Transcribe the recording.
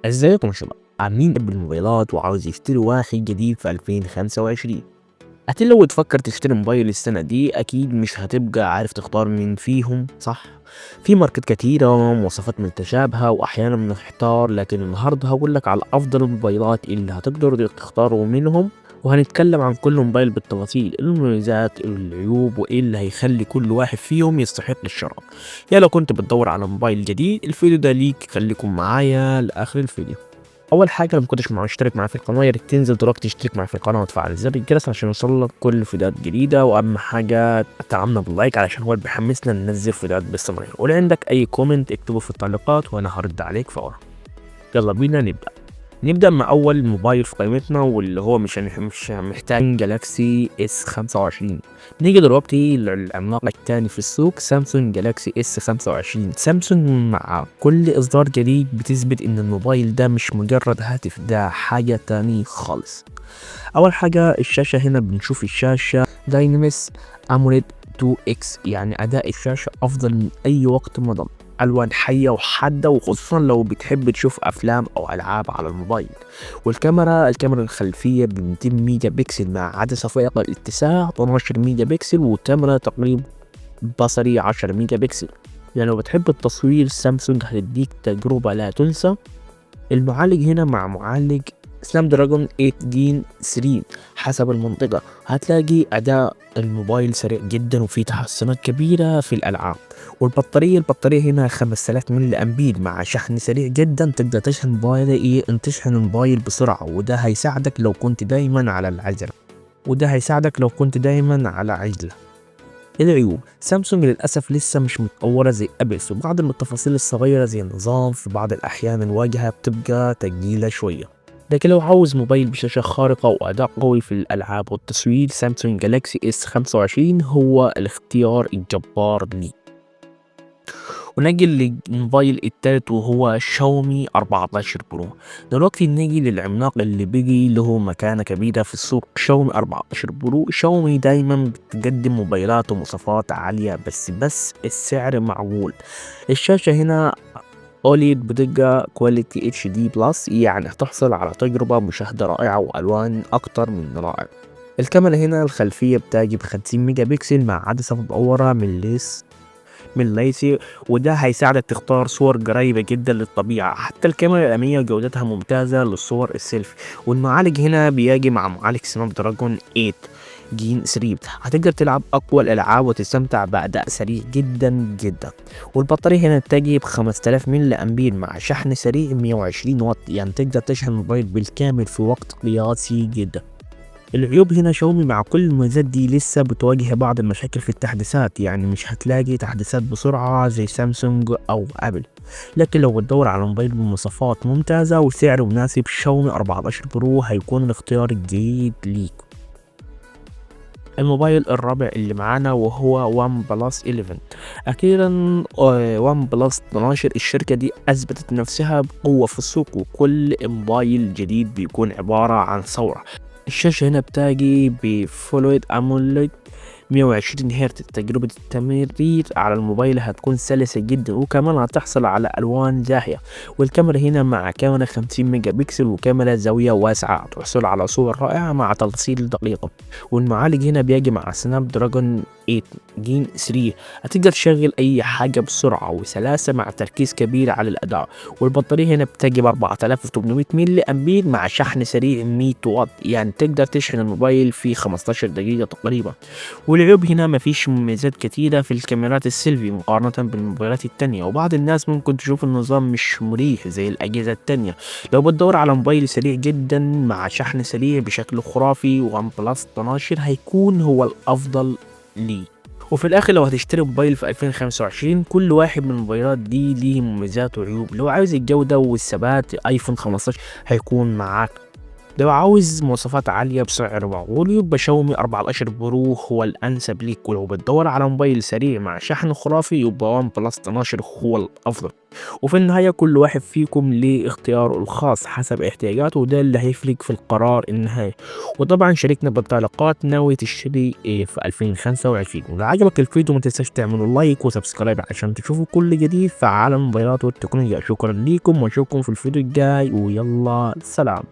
ازيكم يا شباب، عاملين إيه بالموبايلات وعاوز يشتري واحد جديد في 2025؟ اكيد لو تفكر تشتري موبايل السنة دي اكيد مش هتبقى عارف تختار مين فيهم، صح؟ في ماركات كتيرة ومواصفات متشابهة واحيانا بنحتار، لكن النهاردة هقولك على افضل الموبايلات اللي هتقدروا تختاروا منهم، وهنتكلم عن كل موبايل بالتفاصيل، المميزات العيوب وايه اللي هيخلي كل واحد فيهم يستحق الشراء. يا لو كنت بتدور على موبايل جديد الفيديو ده ليك، خليكم معايا لاخر الفيديو. اول حاجه لو ما كنتش مشترك معايا في القناه يا ريت تنزل دلوقتي تشترك معايا في القناه وتفعل زر الجرس عشان يوصلك كل فيديوهات جديده، واهم حاجه دعمنا باللايك علشان هو اللي بيحمسنا ننزل فيديوهات باستمرار، ولو عندك اي كومنت اكتبه في التعليقات وانا هرد عليك فورا. يلا بينا نبدأ مع أول موبايل في قائمتنا، واللي هو مش محتاج جالاكسي اس 25. نيجي دلوقتي للعملاق التاني في السوق، سامسونج جالاكسي اس 25. سامسونج مع كل إصدار جديد بتثبت إن الموبايل ده مش مجرد هاتف، ده حاجة تاني خالص. أول حاجة الشاشة، هنا بنشوف الشاشة دايناميس أموليد 2X، يعني أداء الشاشة أفضل من أي وقت مضى، ألوان حية وحادة، وخصوصا لو بتحب تشوف أفلام أو ألعاب على الموبايل. الكاميرا الخلفية ب 200 ميجا بكسل مع عدسة فائقة الاتساع 12 ميجا بكسل، وكاميرا تقريب بصري 10 ميجا بكسل. يعني لو بتحب التصوير سامسونج هتديك تجربة لا تنسى. المعالج هنا مع معالج سناب دراجون 8 جين 3 حسب المنطقة، هتلاقي أداء الموبايل سريع جدا وفي تحسنات كبيرة في الألعاب. البطارية هنا 5000 ملي أمبير مع شحن سريع جدا، تقدر تشحن الموبايل بسرعة، وده هيساعدك لو كنت دايما على عجلة. العيوب، سامسونج للأسف لسه مش متطورة زي أبل في بعض التفاصيل الصغيرة، زي النظام في بعض الأحيان الواجهة بتبقى تقيلة شوية. لكن لو عاوز موبايل بشاشة خارقة وأداء قوي في الألعاب والتصوير، سامسونج جالاكسي اس 25 هو الاختيار الجبار لي. ونجي للموبايل التالت وهو شاومي 14 برو. دلوقتي نجي للعملاق اللي بيجي له مكانة كبيرة في السوق، شاومي 14 برو. شاومي دايما بتقدم موبايلات ومواصفات عالية، بس السعر معقول. الشاشة هنا اوليد بدقة كواليتي اتش دي بلس، يعني هتحصل على تجربة مشاهدة رائعة والوان اكتر من رائع. الكاميرا هنا الخلفية بتجي ب 50 ميجا بكسل مع عدسة مدورة من ليسي، وده هيساعدك تختار صور قريبة جدا للطبيعة. حتى الكاميرا الأمامية جودتها ممتازة للصور السيلفي. والمعالج هنا بيجي مع معالج سناب دراجون 8 جين 3، هتقدر تلعب أقوى الألعاب وتستمتع بأداء سريع جدا جدا. والبطارية هنا بتجي ب 5000 ملي أمبير مع شحن سريع 120 واط، يعني تقدر تشحن الموبايل بالكامل في وقت قياسي جدا. العيوب هنا شاومي مع كل المميزات دي لسه بتواجه بعض المشاكل في التحديثات، يعني مش هتلاقي تحديثات بسرعة زي سامسونج أو أبل. لكن لو بتدور على موبايل بمواصفات ممتازة وسعر مناسب، شاومي 14 برو هيكون الاختيار الجيد ليك. الموبايل الرابع اللي معانا وهو وان بلس 11. أخيرا وان بلس 12، الشركة دي أثبتت نفسها بقوة في السوق، وكل موبايل جديد بيكون عبارة عن ثورة. الشاشة هنا بتاجي بفولويد أموليد 120 هرتز، تجربة التمرير على الموبايل هتكون سلسة جدا، وكمان هتحصل على ألوان زاهية. والكاميرا هنا مع كاميرا 50 ميجا بكسل وكاميرا زاوية واسعة، تحصل على صور رائعة مع تفاصيل دقيقة. والمعالج هنا بيجي مع سناب دراجون 8 جين 3، هتقدر تشغل أي حاجة بسرعة وسلاسة مع تركيز كبير على الأداء. والبطارية هنا بتجي ب 4800 ملي أمبير مع شحن سريع 100 واط، يعني تقدر تشحن الموبايل في 15 دقيقة تقريبا. والعيوب هنا مفيش مميزات كتيرة في الكاميرات السيلفي مقارنة بالموبايلات التانية، وبعض الناس ممكن تشوف النظام مش مريح زي الأجهزة التانية. لو بتدور على موبايل سريع جدا مع شحن سريع بشكل خرافي، وان بلس 12 هيكون هو الأفضل لي. وفي الاخر لو هتشتري موبايل في 2025، كل واحد من الموبايلات دي ليه مميزات وعيوب. لو عايز الجودة والثبات ايفون 15 هيكون معاك، لو عاوز مواصفات عالية بسعر معقول يبقى شاومي 14 برو هو الأنسب ليك، ولو بتدور على موبايل سريع مع شحن خرافي يبقى وان بلس 12 هو الأفضل. وفي النهاية كل واحد فيكم ليه اختياره الخاص حسب احتياجاته، وده اللي هيفرق في القرار النهائي. وطبعا شاركنا بالتعليقات ناوي تشتري ايه في 2025. ولو عجبك الفيديو ما تنساش تعملوا لايك وسبسكرايب عشان تشوفوا كل جديد في عالم الموبايلات والتكنولوجيا. شكرا ليكم واشوفكم في الفيديو الجاي، ويلا سلام.